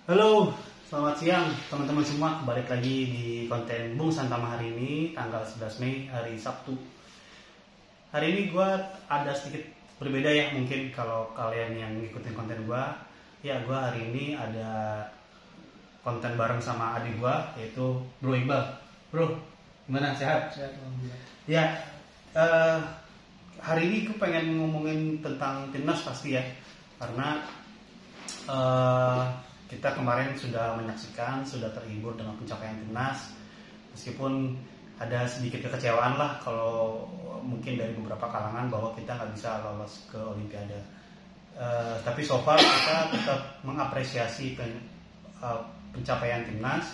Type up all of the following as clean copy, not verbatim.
Halo, selamat siang teman-teman semua. Balik lagi di konten Bung Santama hari ini, tanggal 11 Mei, hari Sabtu. Hari ini gue ada sedikit berbeda ya, mungkin kalau kalian yang ngikutin konten gue. Ya, gue hari ini ada konten bareng sama adik gue, yaitu Bro Iqbal. Bro, gimana? Sehat? Sehat, alhamdulillah. Ya, hari ini gue pengen ngomongin tentang timnas pasti ya, karena kita kemarin sudah menyaksikan, sudah terhibur dengan pencapaian timnas, meskipun ada sedikit kekecewaan lah kalau mungkin dari beberapa kalangan bahwa kita nggak bisa lolos ke Olimpiade. Tapi so far kita tetap mengapresiasi pencapaian timnas,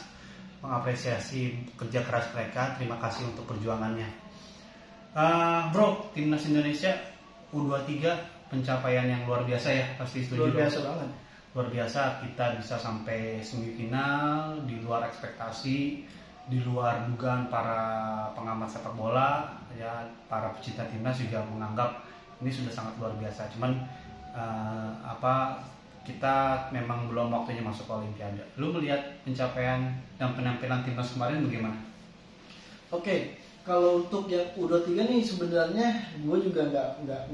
mengapresiasi kerja keras mereka. Terima kasih untuk perjuangannya. Bro, timnas Indonesia U23 pencapaian yang luar biasa ya, pasti setuju. Luar biasa banget. Luar biasa, kita bisa sampai semifinal di luar ekspektasi, di luar dugaan para pengamat sepak bola ya, para pecinta timnas juga menganggap ini sudah sangat luar biasa. Cuman kita memang belum waktunya masuk ke Olimpiade. Lu melihat pencapaian dan penampilan timnas kemarin bagaimana? Oke, kalau untuk yang U23 nih sebenarnya gue juga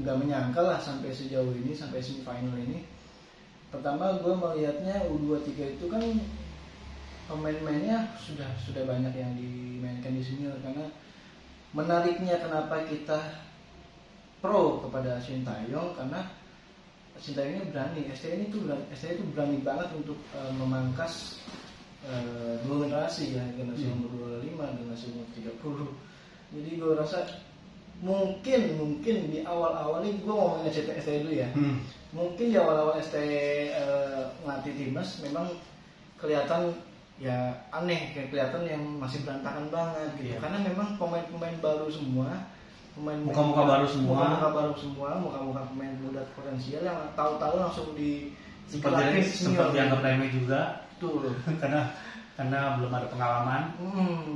nggak menyangka lah sampai sejauh ini, sampai semifinal ini. Pertama gue melihatnya U23 itu kan pemain-pemainnya sudah banyak yang dimainkan di senior, karena menariknya kenapa kita pro kepada Sintayong, karena Sintayong ini berani, STI itu berani banget untuk memangkas dua generasi ya, generasi umur 25, generasi umur 30. Jadi gue rasa mungkin di awal-awal ini gue ngomongin STI dulu ya. Mungkin di awal-awal STI ngelatih timnas memang kelihatan ya aneh, kayak kelihatan yang masih berantakan banget gitu. Yeah. Karena memang pemain-pemain baru semua, muka-muka baru semua, muka-muka pemain muda potensial yang tahu-tahu langsung sempat dianggap remeh juga. Tuh. karena belum ada pengalaman.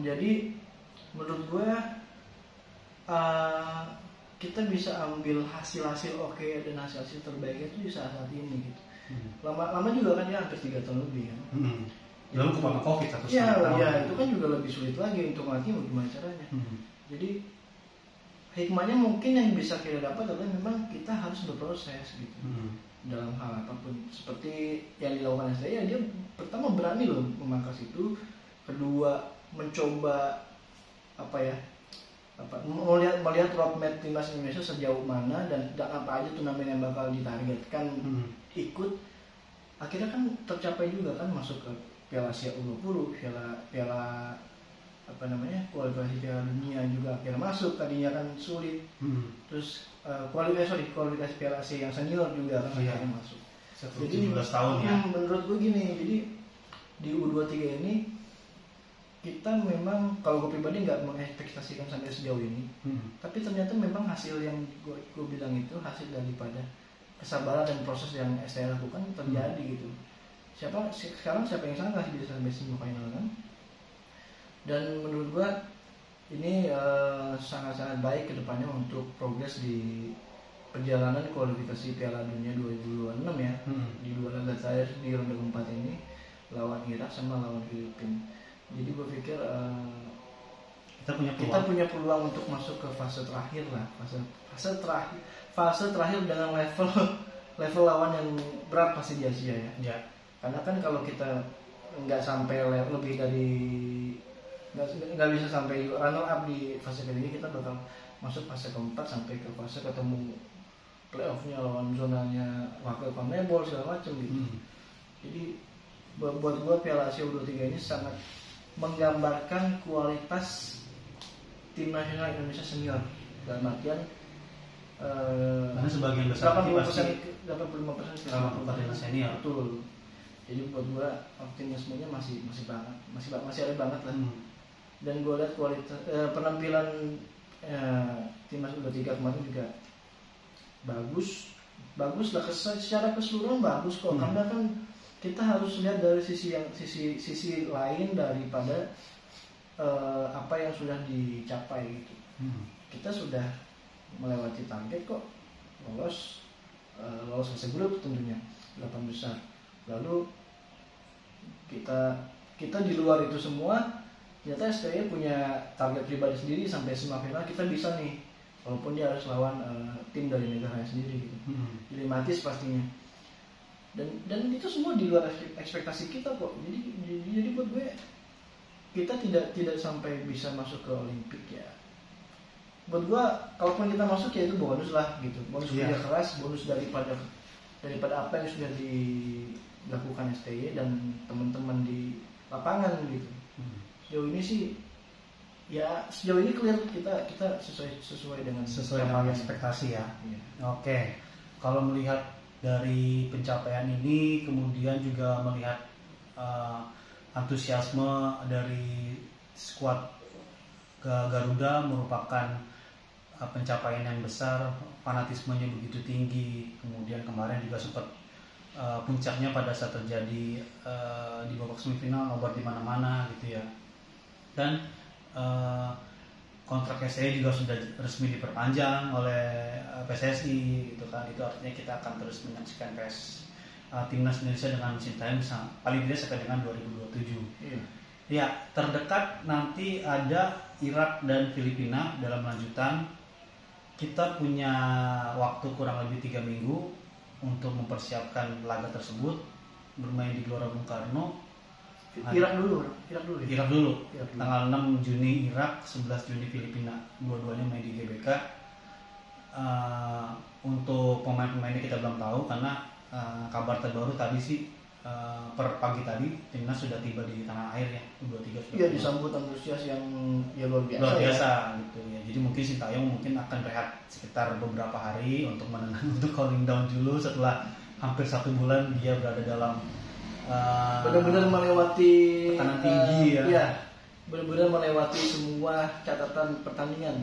Jadi menurut gue kita bisa ambil hasil-hasil oke dan hasil-hasil terbaiknya itu di saat ini gitu. Lama juga kan ya, hampir 3 tahun lebih kan. Lalu kena COVID satu tahun. Ya itu kan juga lebih sulit lagi untuk ngelatih gimana caranya. Jadi hikmahnya mungkin yang bisa kita dapat adalah memang kita harus berproses gitu. Dalam hal apapun, seperti yang dilakukan saya, dia pertama berani loh memangkas itu, kedua mencoba melihat roadmap timnas Indonesia sejauh mana dan apa aja turnamen yang bakal ditargetkan ikut. Akhirnya kan tercapai juga kan, masuk ke Piala Asia U20, Piala kualifikasi Piala Dunia juga akhirnya masuk. Tadinya kan sulit. Terus kualifikasi Piala Asia yang senior juga kan akhirnya masuk. Jadi 17 tahun ya. Menurut gue gini, jadi di U23 ini kita memang, kalau gue pribadi nggak mengekspektasikan sampai sejauh ini, tapi ternyata memang hasil yang gue bilang itu hasil daripada kesabaran dan proses yang saya lakukan terjadi gitu. Sekarang siapa yang sangka sih bisa sampai semifinal kan? Dan menurut gue ini sangat-sangat baik kedepannya untuk progres di perjalanan kualifikasi Piala Dunia 2026 ya. Di 2 laga terakhir di ronde keempat ini, lawan Irak sama lawan Filipina. Jadi gue pikir kita punya peluang untuk masuk ke fase terakhir lah, fase terakhir dengan level lawan yang berat pasti di Asia ya. Karena kan kalau kita nggak sampai lebih dari nggak bisa sampai runner up di fase ketiga, kita bakal masuk fase keempat sampai ke fase ketemu playoffnya lawan zonanya wakil CONMEBOL segala macam gitu. Jadi buat gue Piala Asia U23 ini sangat menggambarkan kualitas tim nasional Indonesia senior, dalam artian karena sebagian besar 85% senior. Betul. Jadi buat gue optimismenya masih ada banget lah. Dan gue lihat kualitas penampilan timnas U23 kemarin juga bagus lah, secara keseluruhan bagus kok. Karena kan kita harus lihat dari sisi lain daripada apa yang sudah dicapai gitu. Kita sudah melewati target kok, lolos fase grup tentunya 8 besar. Lalu Kita di luar itu semua ternyata STY punya target pribadi sendiri sampai semifinal kita bisa nih, walaupun dia harus lawan tim dari negaranya sendiri gitu. Dilematis pastinya. Dan itu semua di luar ekspektasi kita kok. Jadi buat gue kita tidak sampai bisa masuk ke Olimpik ya. Buat gue kalaupun kita masuk ya itu bonus lah gitu. Bonus kerja keras, bonus daripada apa yang sudah dilakukan STY dan teman-teman di lapangan gitu. Sejauh ini sih ya sejauh ini clear kita sesuai dengan ekspektasi ya. Oke. Kalau melihat dari pencapaian ini, kemudian juga melihat antusiasme dari skuad Garuda merupakan pencapaian yang besar, fanatismenya begitu tinggi. Kemudian kemarin juga sempat puncaknya pada saat terjadi di babak semifinal nobar di mana-mana gitu ya. Dan kontrak STY juga sudah resmi diperpanjang oleh PSSI gitu kan. Itu artinya kita akan terus menyaksikan timnas Indonesia dengan Sintayong paling tidak sampai dengan 2027. Ya, terdekat nanti ada Irak dan Filipina dalam lanjutan. Kita punya waktu kurang lebih 3 minggu untuk mempersiapkan laga tersebut, bermain di Gelora Bung Karno. Irak dulu. Tanggal 6 Juni Irak, 11 Juni Filipina. Dua-duanya main di GBK. Untuk pemain-pemainnya kita belum tahu karena kabar terbaru tadi sih per pagi tadi timnas sudah tiba di tanah air ya, 23 sudah. Iya, disambut antusias yang ya luar biasa ya. Gitu ya. Jadi mungkin Sintayong mungkin akan rehat sekitar beberapa hari untuk untuk cooling down dulu setelah hampir 1 bulan dia berada dalam benar-benar melewati tekanan tinggi ya. Iya, benar-benar melewati semua catatan pertandingan.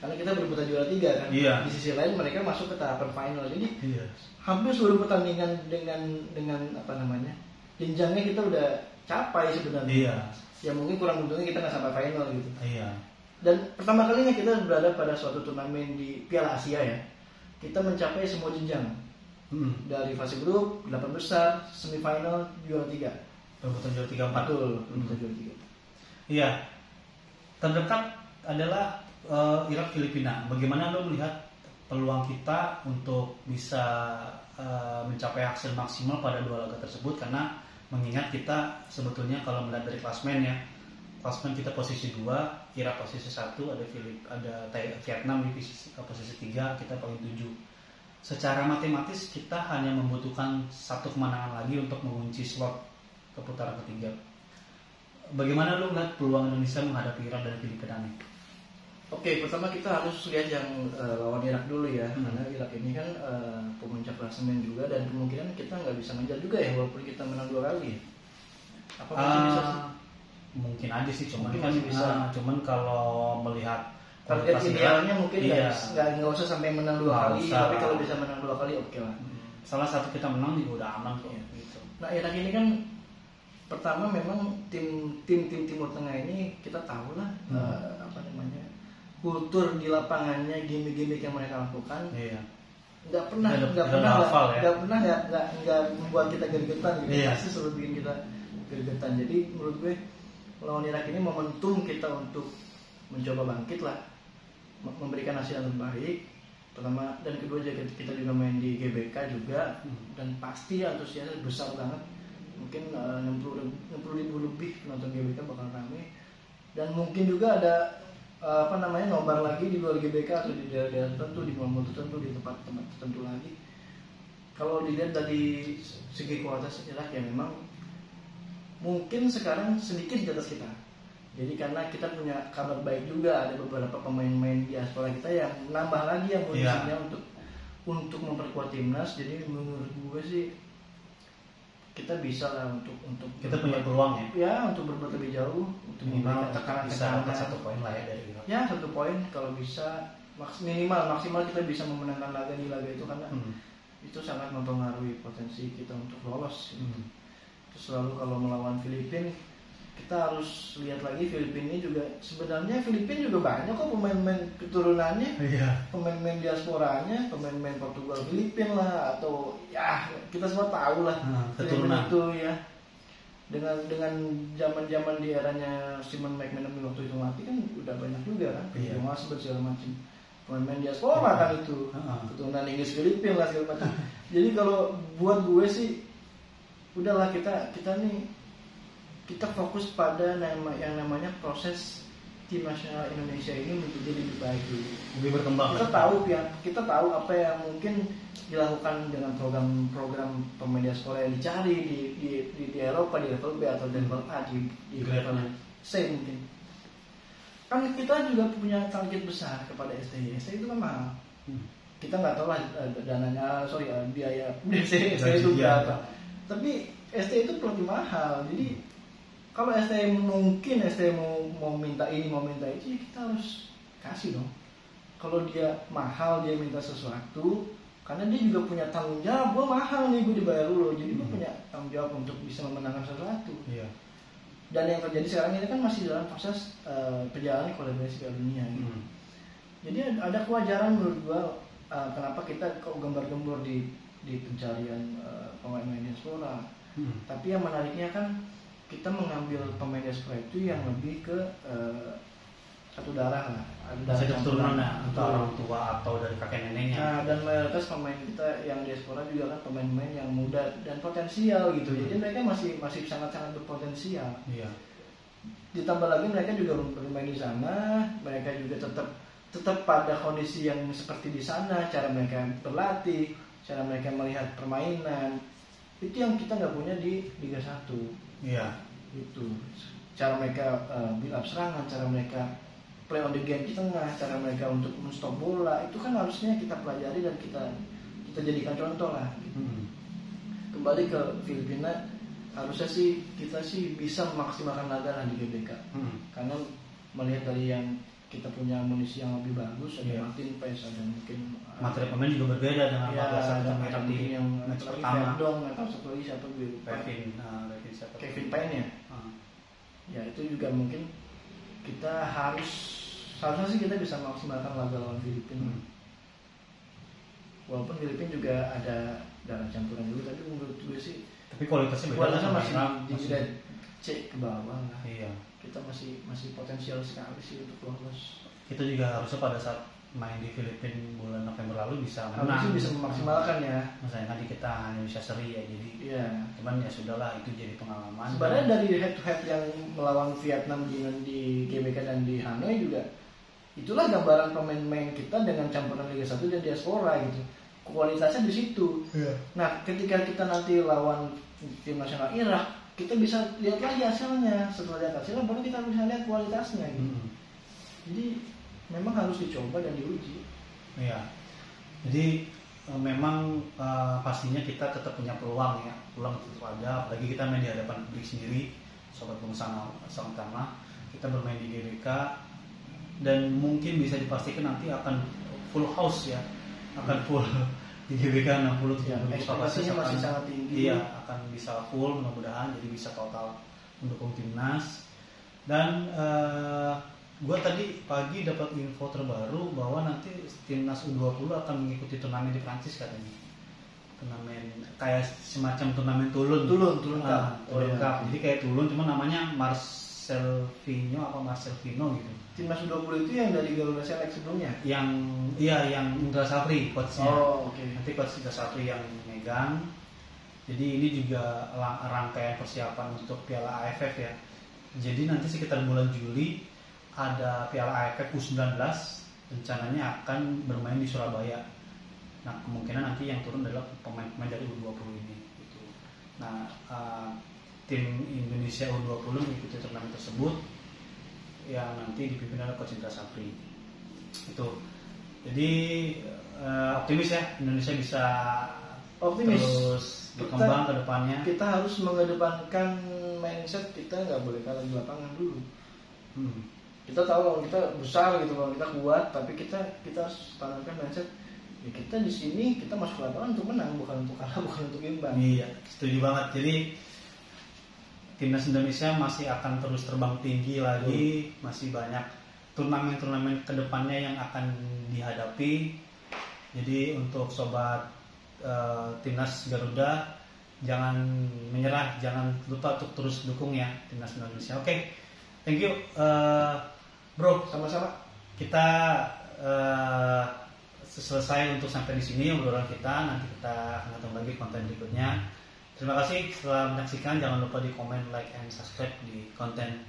Karena kita berebutan juara 3 kan. Iya. Di sisi lain mereka masuk ke tahapan final. Jadi hampir seluruh pertandingan dengan apa namanya jenjangnya kita udah capai sebenarnya. Iya. Ya mungkin kurang untungnya kita nggak sampai final gitu. Iya. Dan pertama kalinya kita berada pada suatu turnamen di Piala Asia ya. Kita mencapai semua jenjang. Dari fase grup, 8 besar, semifinal, juara 3. Perebutan juara 3-4. Betul, perebutan juara 3. Iya. Terdekat adalah Irak Filipina. Bagaimana lo melihat peluang kita untuk bisa mencapai hasil maksimal pada 2 laga tersebut, karena mengingat kita sebetulnya kalau melihat dari klasmen ya, klasmen kita posisi 2, Irak posisi 1, ada Vietnam di posisi 3, kita paling 7. Secara matematis kita hanya membutuhkan 1 kemenangan lagi untuk mengunci slot ke putaran ketiga. Bagaimana lo melihat peluang Indonesia menghadapi Irak dan Filipina nih? Oke, pertama kita harus lihat yang lawan Irak dulu ya, karena Irak ini kan pemuncak klasemen juga dan kemungkinan kita nggak bisa ngejar juga ya, walaupun kita menang 2 kali. Apa masih bisa sih? Mungkin aja sih, cuman mungkin kan masih bisa. Cuman kalau melihat target idealnya mungkin nggak usah sampai menang 2 kali, usah. tapi kalau bisa menang 2 kali oke lah. Salah satu kita menang juga udah aman kok. Gitu. Nah, Irak ini kan pertama memang tim Timur Tengah ini kita tahu lah apa namanya, kultur di lapangannya, gimmick-gimmick yang mereka lakukan. Iya. Nggak pernah membuat kita gergetan gitu. Pasti selalu bikin kita gergetan. Jadi menurut gue lawan Irak ini momentum kita untuk mencoba bangkit lah, memberikan hasil yang terbaik. Pertama dan kedua kita juga main di GBK juga, dan pasti antusiasnya besar banget. Mungkin 60.000 lebih penonton GBK bakal ramai, dan mungkin juga ada nobar lagi di luar GBK atau di daerah tertentu, di mal-mal tertentu, di tempat-tempat tertentu lagi. Kalau dilihat dari segi kualitas Irak ya memang mungkin sekarang sedikit di atas kita. Jadi karena kita punya kabar baik juga, ada beberapa pemain-pemain diaspora kita yang nambah lagi yang posisinya untuk memperkuat timnas. Jadi menurut gue sih kita bisa lah untuk kita punya peluang ya untuk berbuat lebih jauh, untuk minimal bisa dapat 1 poin lah ya dari Irak. Ya 1 poin kalau bisa, maksimal kita bisa memenangkan laga di laga itu, karena itu sangat mempengaruhi potensi kita untuk lolos. Terus lalu kalau melawan Filipina kita harus lihat lagi, Filipina ini juga sebenarnya juga banyak kok pemain-pemain keturunannya, pemain-pemain diasporanya, pemain-pemain Portugal Filipina lah, atau ya kita semua tahu lah keturunan itu ya. dengan zaman di eranya Simon McManamy waktu itu mati kan udah banyak juga kan, Mas segala macam pemain diaspora kan itu, keturunan Inggris Filipina lah segala macam. Jadi kalau buat gue sih udahlah kita nih kita fokus pada yang namanya proses tim nasional Indonesia ini menjadi lebih baik dulu. Lebih berkembang. Kita tahu apa yang mungkin dilakukan dengan program pemain diaspora yang dicari di Eropa di level B atau level A di level C mungkin. Kan kita juga punya target besar kepada STI. STI itu kan mahal. Kita nggak tahu lah dananya, biaya STI itu berapa. Tapi STI itu lebih mahal. Jadi kalau STI mau minta ini mau minta itu, ya kita harus kasih dong. Kalau dia mahal dia minta sesuatu, karena dia juga punya tanggung jawab. Gue mahal nih, gue dibayar dulu, jadi gue punya tanggung jawab untuk bisa memenangkan sesuatu. Iya. Dan yang terjadi sekarang ini kan masih dalam proses perjalanan kualifikasi Piala Dunia. Gitu. Jadi ada kewajaran menurut gue kenapa kita kok gembar-gembor di pencarian pemain diaspora. Tapi yang menariknya kan kita mengambil pemain diaspora itu yang lebih ke satu darah lah, ada keturunan entah orang tua atau dari kakek neneknya. Nah, dan mayoritas pemain kita yang diaspora juga kan pemain-pemain yang muda dan potensial gitu. Jadi mereka masih sangat-sangat berpotensial. Iya. Ditambah lagi mereka juga bermain di sana, mereka juga tetap pada kondisi yang seperti di sana, cara mereka berlatih, cara mereka melihat permainan. Itu yang kita nggak punya di Liga 1. Iya. Itu cara mereka build up serangan, cara mereka play on the game di tengah, cara mereka untuk men-stop bola, itu kan harusnya kita pelajari dan kita jadikan contoh lah. Kembali ke Filipina, harusnya sih kita bisa memaksimalkan laga lah di GBK. Karena melihat dari yang kita punya amunisi yang lebih bagus, ada Martin Paes, ada mungkin materi pemain juga berbeda dengan ada yang match pertama. Atau satu lagi siapa gue? Kevin Payne ya. Ya itu juga mungkin kita harusnya sih kita bisa maksimalkan laga lawan Filipina. Walaupun Filipina juga ada darah campuran juga, tapi menurut gue sih kualitasnya masih di C ke bawah lah. Iya. Kita masih potensial sekali sih untuk lolos. Kita juga harusnya pada saat main di Filipina bulan November lalu bisa menang. Harusnya bisa memaksimalkan ya. Misalnya nanti kita hanya bisa seri ya, jadi. Iya. Cuman ya sudahlah, itu jadi pengalaman. Sebenarnya dari head to head yang melawan Vietnam di GBK dan di Hanoi juga, itulah gambaran pemain-pemain kita dengan campuran Liga 1 dan diaspora gitu. Kualitasnya di situ. Iya. Nah, ketika kita nanti lawan tim nasional Irak, kita bisa lihat lagi hasilnya. Setelah lihat hasilnya baru kita bisa lihat kualitasnya gitu. Jadi memang harus dicoba dan diuji. Iya. Jadi memang pastinya kita tetap punya peluang ya. Peluang tetap ada, apalagi kita main di hadapan publik sendiri. Sobat Pengusaha sama kita bermain di GBK dan mungkin bisa dipastikan nanti akan full house ya. Akan full di GBK 60-70 ekspektasinya masih sangat tinggi. Iya, akan bisa full mudah-mudahan, jadi bisa total mendukung timnas. Dan gue tadi pagi dapat info terbaru bahwa nanti timnas U20 akan mengikuti turnamen di Prancis katanya. Turnamen kayak semacam turnamen Tulun Cup. Jadi kayak Tulun cuma namanya Marcelino gitu. Timnas U20 itu yang dari Garuda Select sebelumnya? Yang Indra Safri coachnya. Nanti coach Indra Safri yang megang. Jadi ini juga rangkaian persiapan untuk Piala AFF ya. Jadi nanti sekitar bulan Juli ada Piala AFF U19, rencananya akan bermain di Surabaya. Nah kemungkinan nanti yang turun adalah pemain-pemain dari U20 ini. Gitu. Nah tim Indonesia U20 mengikuti turnamen tersebut yang nanti dipimpin oleh Coach Indra Safri. Itu. Jadi optimis ya Indonesia bisa terus berkembang ke depannya. Kita harus mengedepankan mindset kita nggak boleh kalah di lapangan dulu. Kita tahu kalau kita besar gitu, kalau kita kuat, tapi kita harus tanamkan mindset ya kita di sini kita masuk ke lapangan untuk menang, bukan untuk kalah, bukan untuk imbang. Iya, setuju banget. Jadi timnas Indonesia masih akan terus terbang tinggi lagi, masih banyak turnamen-turnamen kedepannya yang akan dihadapi. Jadi untuk sobat timnas Garuda jangan menyerah, jangan lupa untuk terus dukung ya timnas Indonesia. Oke, thank you bro. Sama-sama. Kita selesai untuk sampai di sini obrolan kita. Nanti kita akan ketemu lagi konten berikutnya. Terima kasih setelah menyaksikan. Jangan lupa di komen, like, and subscribe di konten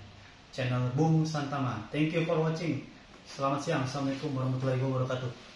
channel Bung Santama. Thank you for watching. Selamat siang. Assalamualaikum warahmatullahi wabarakatuh.